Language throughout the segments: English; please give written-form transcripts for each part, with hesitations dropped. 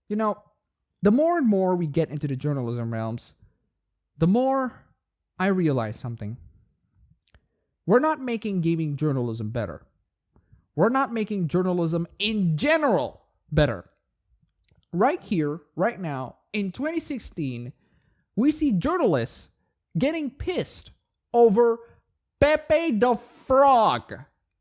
You know, the more and more we get into the journalism realms, the more I realize something. We're not making gaming journalism better. We're not making journalism in general better. Right here, right now, in 2016, we see journalists getting pissed over Pepe the Frog.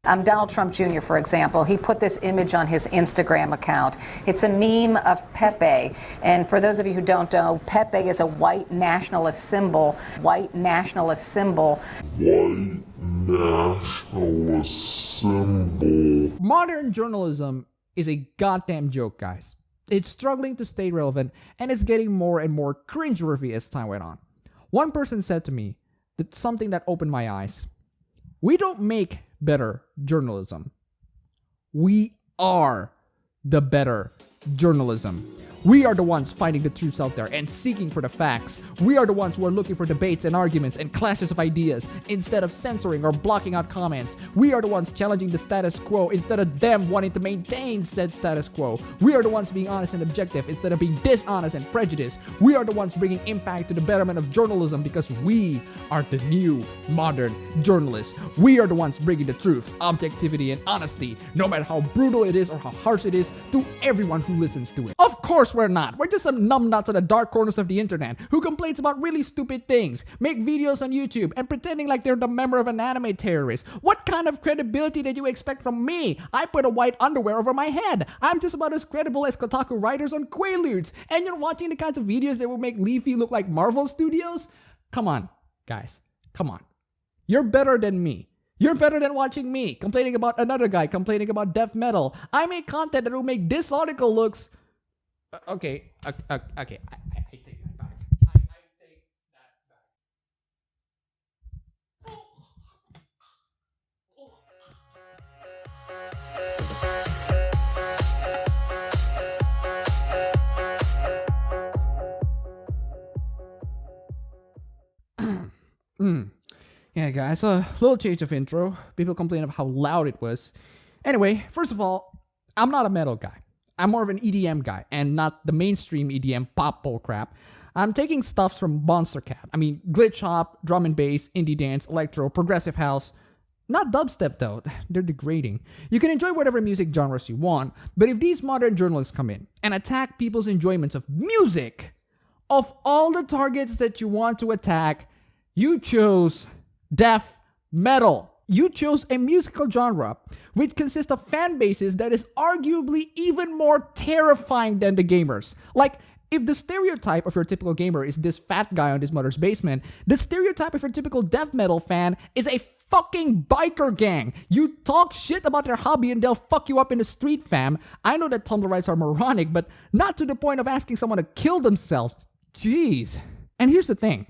Donald Trump Jr., for example, he put this image on his Instagram account. It's a meme of Pepe. And for those of you who don't know, Pepe is a white nationalist symbol. White nationalist symbol. White nationalist symbol. Modern journalism is a goddamn joke, guys. It's struggling to stay relevant, and it's getting more and more cringeworthy as time went on. One person said to me that something that opened my eyes. We don't make better journalism. We are the better journalism. We are the ones finding the truths out there and seeking for the facts. We are the ones who are looking for debates and arguments and clashes of ideas instead of censoring or blocking out comments. We are the ones challenging the status quo instead of them wanting to maintain said status quo. We are the ones being honest and objective instead of being dishonest and prejudiced. We are the ones bringing impact to the betterment of journalism because we are the new modern journalists. We are the ones bringing the truth, objectivity, and honesty, no matter how brutal it is or how harsh it is, to everyone who listens to it. Of course we're not. We're just some numbnuts in the dark corners of the internet who complains about really stupid things, make videos on YouTube, and pretending like they're the member of an anime terrorist. What kind of credibility did you expect from me? I put a white underwear over my head. I'm just about as credible as Kotaku writers on Quaaludes. And you're watching the kinds of videos that will make Leafy look like Marvel Studios? Come on, guys. Come on. You're better than me. You're better than watching me complaining about another guy complaining about death metal. I make content that will make this article looks... Okay. I take that back. I take that back. Yeah, guys, a little change of intro. People complain about how loud it was. Anyway, first of all, I'm not a metal guy. I'm more of an EDM guy, and not the mainstream EDM pop bull crap. I'm taking stuff from Monster Cat. I mean, glitch hop, drum and bass, indie dance, electro, progressive house. Not dubstep though, they're degrading. You can enjoy whatever music genres you want, but if these modern journalists come in and attack people's enjoyments of music, of all the targets that you want to attack, you chose death metal. You chose a musical genre which consists of fan bases that is arguably even more terrifying than the gamers. Like, if the stereotype of your typical gamer is this fat guy on his mother's basement, the stereotype of your typical death metal fan is a fucking biker gang. You talk shit about their hobby and they'll fuck you up in the street, fam. I know that Tumblr rights are moronic, but not to the point of asking someone to kill themselves. Jeez. And here's the thing.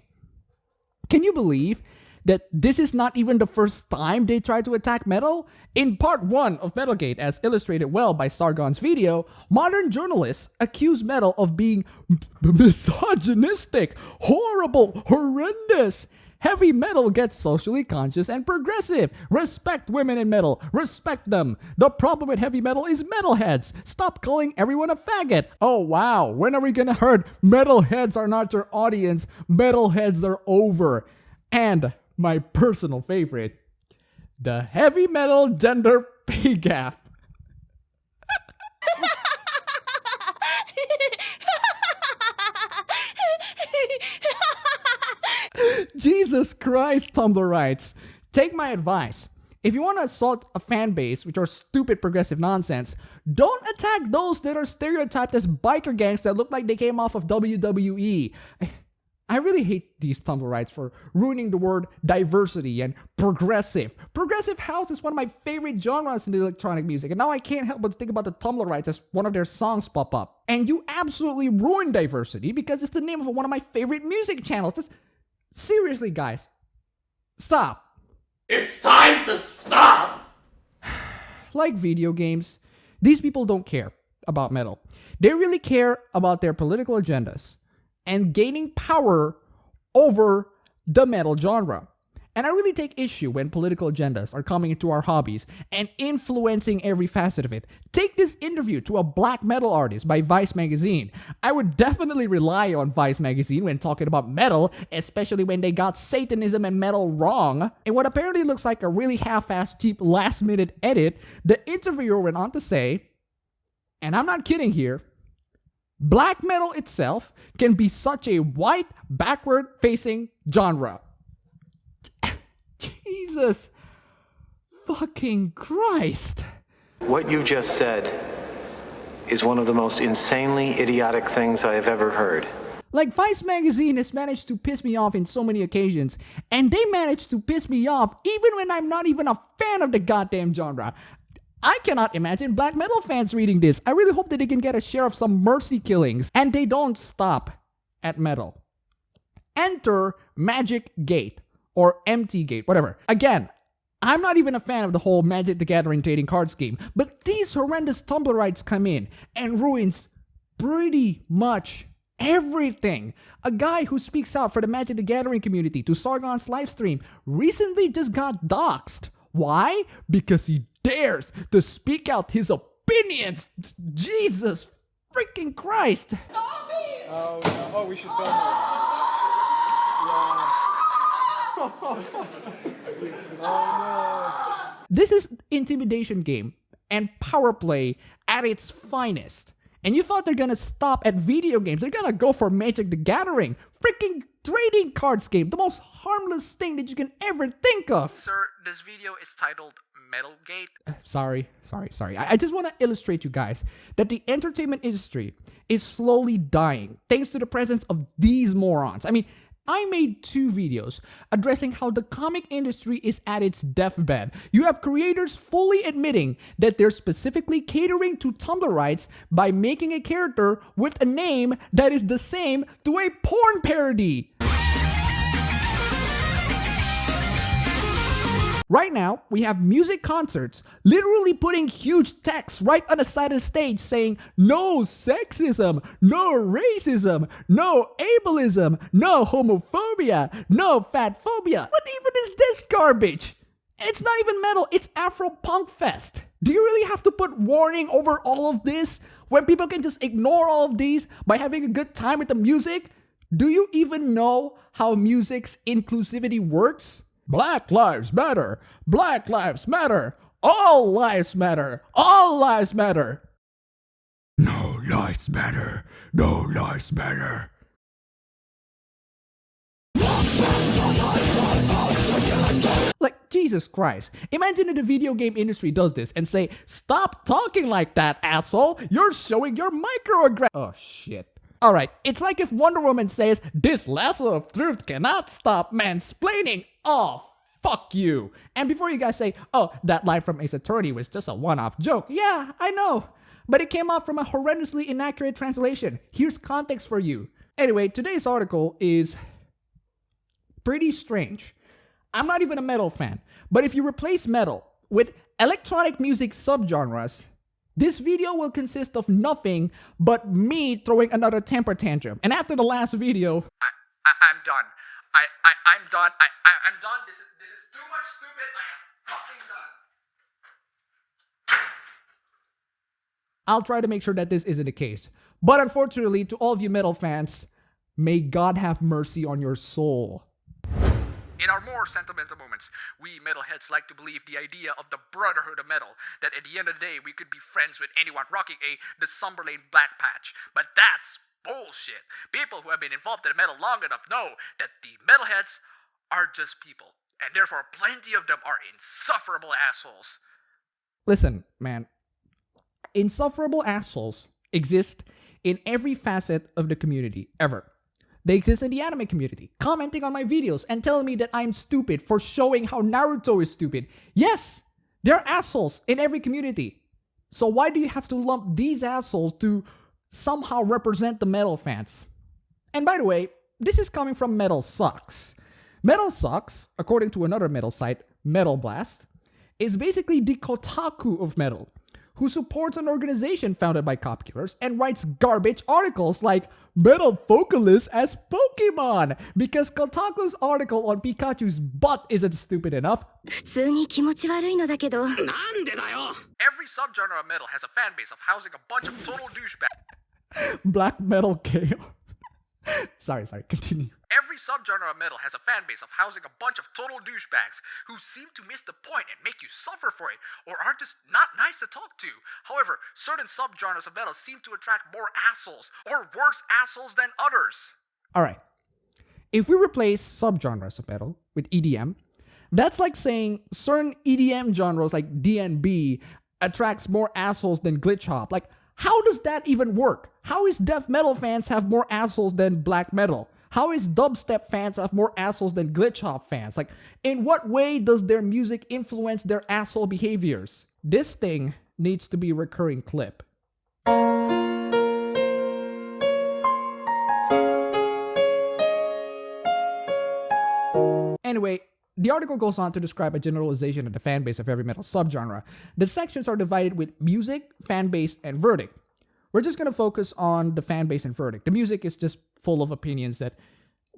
Can you believe that this is not even the first time they tried to attack metal? In part 1 of MetalGate, as illustrated well by Sargon's video, modern journalists accuse metal of being misogynistic, horrible, horrendous. Heavy metal gets socially conscious and progressive. Respect women in metal. Respect them. The problem with heavy metal is metalheads. Stop calling everyone a faggot. Oh wow, when are we gonna heard metalheads are not your audience? Metalheads are over. And my personal favorite, the heavy metal gender pay gap. Jesus Christ, Tumblr writes. Take my advice. If you want to assault a fan base, which are stupid progressive nonsense, don't attack those that are stereotyped as biker gangs that look like they came off of WWE. I really hate these Tumblr rights for ruining the word diversity and progressive. Progressive house is one of my favorite genres in the electronic music, and now I can't help but think about the Tumblr rights as one of their songs pop up. And you absolutely ruined diversity because it's the name of one of my favorite music channels. Just seriously, guys, stop. It's time to stop! Like video games, these people don't care about metal. They really care about their political agendas and gaining power over the metal genre. And I really take issue when political agendas are coming into our hobbies and influencing every facet of it. Take this interview to a black metal artist by Vice Magazine. I would definitely rely on Vice Magazine when talking about metal, especially when they got Satanism and metal wrong. In what apparently looks like a really half-assed cheap last-minute edit, the interviewer went on to say, and I'm not kidding here, black metal itself can be such a white, backward-facing genre. Jesus fucking Christ. What you just said is one of the most insanely idiotic things I have ever heard. Like, Vice Magazine has managed to piss me off in so many occasions, and they managed to piss me off even when I'm not even a fan of the goddamn genre. I cannot imagine black metal fans reading this. I really hope that they can get a share of some mercy killings, and they don't stop at metal. Enter MagicGate, or MTGate, whatever. Again, I'm not even a fan of the whole Magic the Gathering trading cards game, but these horrendous Tumblrites come in and ruins pretty much everything. A guy who speaks out for the Magic the Gathering community to Sargon's livestream recently just got doxxed. Why? Because he dares to speak out his opinions. Jesus freaking Christ. Oh, no. Oh, we should film it. This is intimidation game and power play at its finest. And you thought they're gonna stop at video games. They're gonna go for Magic the Gathering. Freaking trading cards game. The most harmless thing that you can ever think of. Sir, this video is titled MetalGate. Sorry. I just want to illustrate you guys that the entertainment industry is slowly dying thanks to the presence of these morons. I mean, I made 2 videos addressing how the comic industry is at its deathbed. You have creators fully admitting that they're specifically catering to Tumblrites by making a character with a name that is the same to a porn parody. Right now, we have music concerts literally putting huge text right on the side of the stage saying, no sexism, no racism, no ableism, no homophobia, no fatphobia. What even is this garbage? It's not even metal, it's Afro Punk Fest. Do you really have to put warning over all of this when people can just ignore all of these by having a good time with the music? Do you even know how music's inclusivity works? Black lives matter. Black lives matter. All lives matter. All lives matter. No lives matter. No lives matter. Like, Jesus Christ. Imagine if the video game industry does this and say, stop talking like that, asshole. You're showing your microaggression. Oh, shit. Alright, it's like if Wonder Woman says, this lasso of truth cannot stop mansplaining. Oh, fuck you. And before you guys say, oh, that line from Ace Attorney was just a one-off joke. Yeah, I know. But it came out from a horrendously inaccurate translation. Here's context for you. Anyway, today's article is pretty strange. I'm not even a metal fan, but if you replace metal with electronic music subgenres, this video will consist of nothing but me throwing another temper tantrum. And after the last video, I'm done. I'm done. I'm done. This is too much stupid. I am fucking done. I'll try to make sure that this isn't the case. But unfortunately, to all of you metal fans, may God have mercy on your soul. In our more sentimental moments, we metalheads like to believe the idea of the brotherhood of metal, that at the end of the day we could be friends with anyone rocking a Decemberlane black patch. But that's bullshit. People who have been involved in metal long enough know that the metalheads are just people, and therefore plenty of them are insufferable assholes. Listen, man. Insufferable assholes exist in every facet of the community, ever. They exist in the anime community, commenting on my videos and telling me that I'm stupid for showing how Naruto is stupid. Yes, there are assholes in every community. So why do you have to lump these assholes to somehow represent the metal fans? And by the way, this is coming from Metal Sucks. Metal Sucks, according to another metal site, Metal Blast, is basically the Kotaku of metal, who supports an organization founded by cop killers and writes garbage articles like Metal Vocalist as Pokemon because Kotaku's article on Pikachu's butt isn't stupid enough. 普通に気持ち悪いのだけど。 Every subgenre of metal has a fan base of housing a bunch of total douchebags. Black metal chaos. Sorry, continue. Every subgenre of metal has a fan base of housing a bunch of total douchebags who seem to miss the point and make you suffer for it, or are just not nice to talk to. However, certain subgenres of metal seem to attract more assholes, or worse assholes than others. Alright, if we replace subgenres of metal with EDM, that's like saying certain EDM genres like DNB attracts more assholes than glitch hop. Like, how does that even work? How is death metal fans have more assholes than black metal? How is dubstep fans have more assholes than glitch hop fans? Like, in what way does their music influence their asshole behaviors? This thing needs to be a recurring clip. Anyway, the article goes on to describe a generalization of the fanbase of every metal subgenre. The sections are divided with music, fanbase, and verdict. We're just going to focus on the fanbase and verdict. The music is just full of opinions that,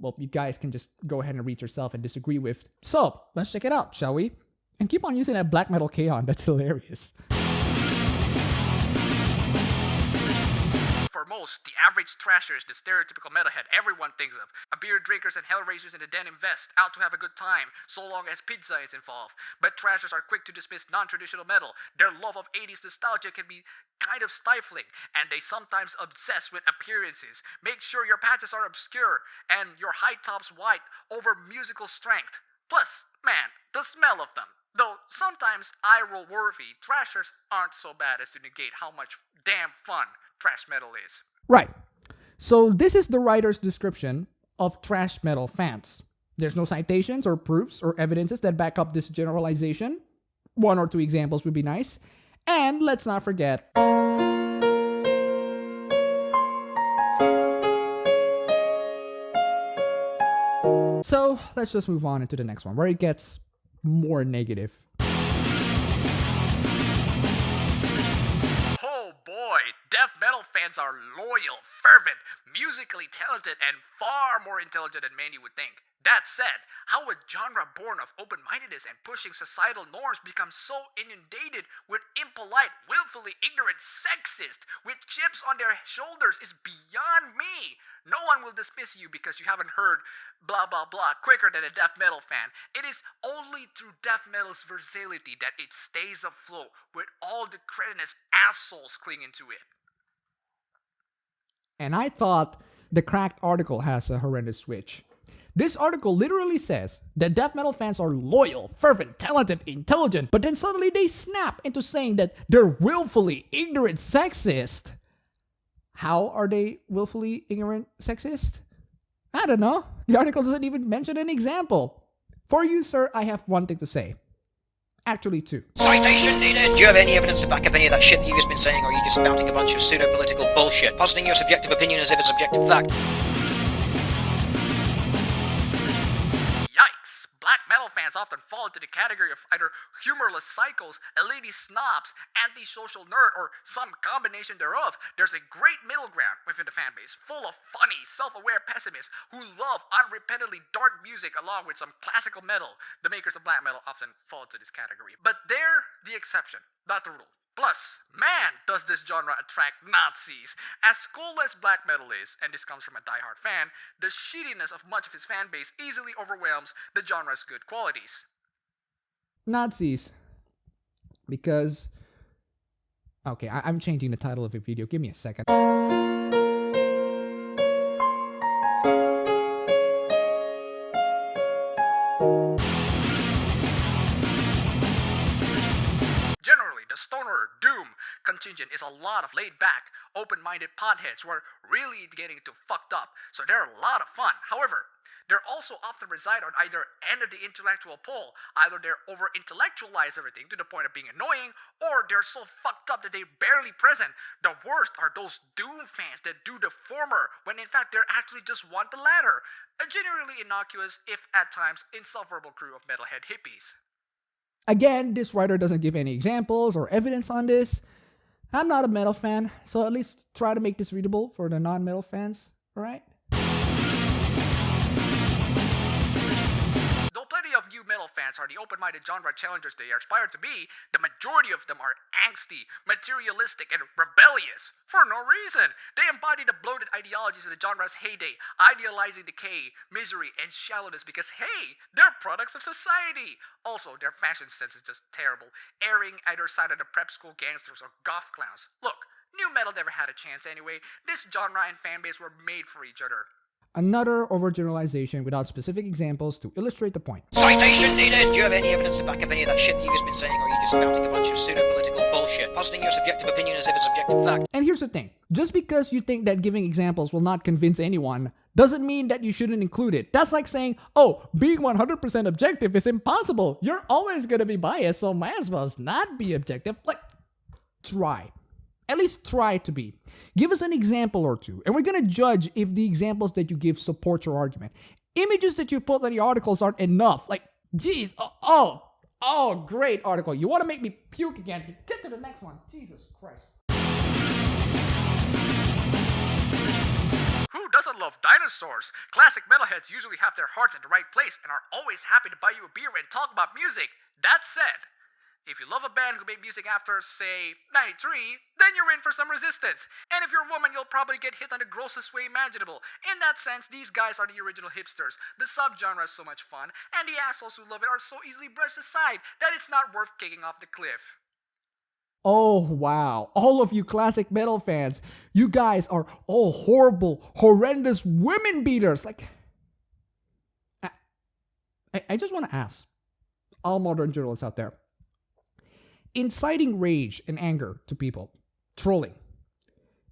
well, you guys can just go ahead and read yourself and disagree with. So, let's check it out, shall we? And keep on using that black metal Canon, that's hilarious. For most, the average thrasher is the stereotypical metalhead everyone thinks of. A beer drinkers and hellraisers in a denim vest, out to have a good time, so long as pizza is involved. But thrashers are quick to dismiss non-traditional metal. Their love of 80s nostalgia can be kind of stifling, and they sometimes obsess with appearances. Make sure your patches are obscure, and your high tops white over musical strength. Plus, man, the smell of them. Though sometimes eye-roll worthy, thrashers aren't so bad as to negate how much damn fun thrash metal is. Right. So this is the writer's description of thrash metal fans. There's no citations or proofs or evidences that back up this generalization. 1 or 2 examples would be nice. And let's not forget, so let's just move on into the next one where it gets more negative. Oh boy, death metal fans are loyal, fervent, musically talented, and far more intelligent than many would think. That said, how a genre born of open-mindedness and pushing societal norms becomes so inundated with impolite, willfully ignorant sexist with chips on their shoulders is beyond me. No one will dismiss you because you haven't heard blah blah blah quicker than a death metal fan. It is only through death metal's versatility that it stays afloat with all the cretinous assholes clinging to it. And I thought the cracked article has a horrendous switch. This article literally says that death metal fans are loyal, fervent, talented, intelligent, but then suddenly they snap into saying that they're willfully ignorant sexist. How are they willfully ignorant sexist? I don't know. The article doesn't even mention an example. For you, sir, I have one thing to say. Actually, 2. Citation needed. Do you have any evidence to back up any of that shit that you've just been saying, or are you just spouting a bunch of pseudo-political bullshit? Positing your subjective opinion as if it's objective fact. Yikes! Black metal fans often fall into the category of either humorless psychos, elitist snobs, antisocial nerd, or some combination thereof. There's a great middle ground within the fanbase, full of funny, self-aware pessimists who love unrepentantly dark music along with some classical metal. The makers of black metal often fall into this category. But they're the exception, not the rule. Plus, man, does this genre attract Nazis. As cool as black metal is, and this comes from a diehard fan, the shittiness of much of his fan base easily overwhelms the genre's good qualities. Nazis. Because... Okay, I'm changing the title of the video. Give me a second. Contingent is a lot of laid-back, open-minded potheads who are really getting too fucked up, so they're a lot of fun. However, they're also often reside on either end of the intellectual pole. Either they're over-intellectualize everything to the point of being annoying, or they're so fucked up that they're barely present. The worst are those Doom fans that do the former, when in fact they're actually just want the latter. A generally innocuous, if at times insufferable crew of metalhead hippies. Again, this writer doesn't give any examples or evidence on this. I'm not a metal fan, so at least try to make this readable for the non-metal fans, alright? Though plenty of new metal fans are the open-minded genre challengers they aspire to be, the majority of them are angsty, materialistic, and rebellious. For no reason. They embody the bloated ideologies of the genre's heyday, idealizing decay, misery, and shallowness because, hey, they're products of society. Also, their fashion sense is just terrible, erring either side of the prep school gangsters or goth clowns. Look, new metal never had a chance anyway. This genre and fanbase were made for each other. Another overgeneralization without specific examples to illustrate the point. Citation needed! Do you have any evidence to back up any of that shit that you've just been saying, or are you just spouting a bunch of pseudo-political bullshit, positing your subjective opinion as if it's objective fact? And here's the thing. Just because you think that giving examples will not convince anyone doesn't mean that you shouldn't include it. That's like saying, oh, being 100% objective is impossible. You're always gonna be biased, so might as well not be objective. Like, try. At least try to be. Give us an example or two, and we're gonna judge if the examples that you give support your argument. Images that you put in the articles aren't enough. Like, geez, oh, great article. You wanna make me puke again? Get to the next one. Jesus Christ. Who doesn't love dinosaurs? Classic metalheads usually have their hearts in the right place and are always happy to buy you a beer and talk about music. That said, if you love a band who made music after, say, 93, then you're in for some resistance. And if you're a woman, you'll probably get hit on the grossest way imaginable. In that sense, these guys are the original hipsters. The subgenre is so much fun, and the assholes who love it are so easily brushed aside that it's not worth kicking off the cliff. Oh, wow. All of you classic metal fans, you guys are all horrible, horrendous women beaters. Like, I just want to ask all modern journalists out there. Inciting rage and anger to people, trolling,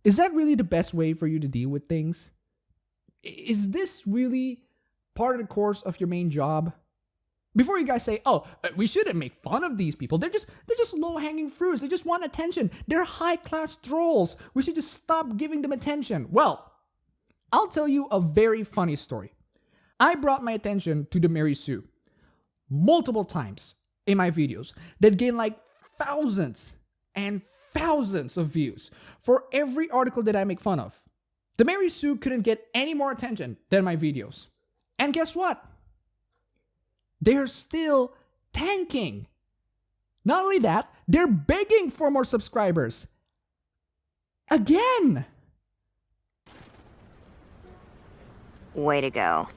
is that really the best way for you to deal with things? Is this really part of the course of your main job? Before you guys say, oh, we shouldn't make fun of these people. They're just low-hanging fruits. They just want attention. They're high-class trolls. We should just stop giving them attention. Well, I'll tell you a very funny story. I brought my attention to the Mary Sue multiple times in my videos that gained like thousands and thousands of views for every article that I make fun of. The Mary Sue couldn't get any more attention than my videos. And guess what? They're still tanking. Not only that, they're begging for more subscribers. Again. Way to go.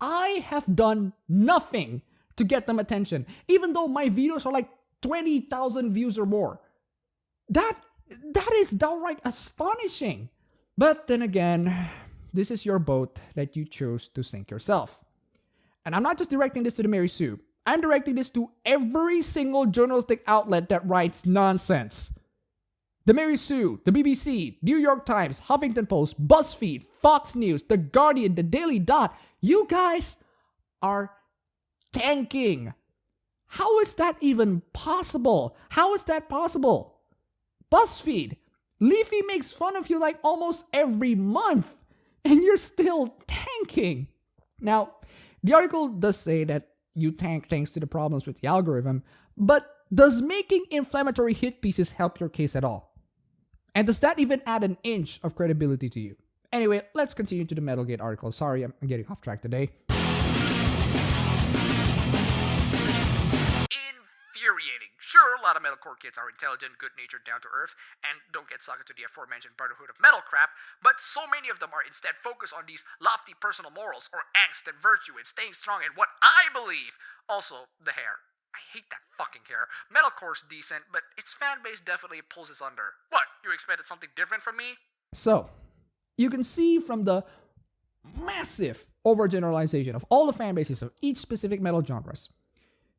I have done nothing to get them attention, even though my videos are like 20,000 views or more. That is downright astonishing. But then again, this is your boat that you chose to sink yourself. And I'm not just directing this to the Mary Sue. I'm directing this to every single journalistic outlet that writes nonsense. The Mary Sue, the BBC, New York Times, Huffington Post, BuzzFeed, Fox News, The Guardian, The Daily Dot. You guys are tanking. How is that even possible? How is that possible? BuzzFeed, Leafy makes fun of you like almost every month, and you're still tanking. Now, the article does say that you tank thanks to the problems with the algorithm, but does making inflammatory hit pieces help your case at all? And does that even add an inch of credibility to you? Anyway, let's continue to the MetalGate article. Sorry, I'm getting off track today. Infuriating. Sure, a lot of metalcore kids are intelligent, good-natured, down-to-earth, and don't get sucked into the aforementioned brotherhood of metal crap, but so many of them are instead focused on these lofty personal morals or angst and virtue and staying strong in what I believe. Also, the hair. I hate that fucking hair. Metalcore's decent, but its fan base definitely pulls us under. What, you expected something different from me? So, you can see from the massive overgeneralization of all the fan bases of each specific metal genres,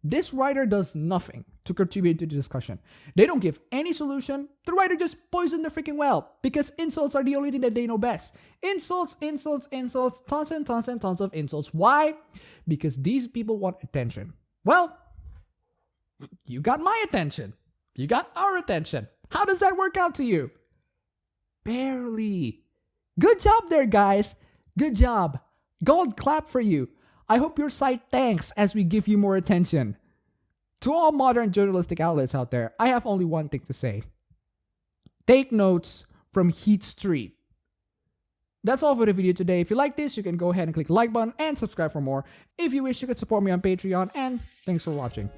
this writer does nothing to contribute to the discussion. They don't give any solution. The writer just poisoned the freaking well because insults are the only thing that they know best. Insults, insults, insults, tons and tons and tons of insults. Why? Because these people want attention. Well, you got my attention. You got our attention. How does that work out to you? Barely. Good job there, guys. Good job. Gold clap for you. I hope your site thanks as we give you more attention. To all modern journalistic outlets out there, I have only one thing to say. Take notes from Heat Street. That's all for the video today. If you like this, you can go ahead and click the like button and subscribe for more. If you wish, you could support me on Patreon, and thanks for watching.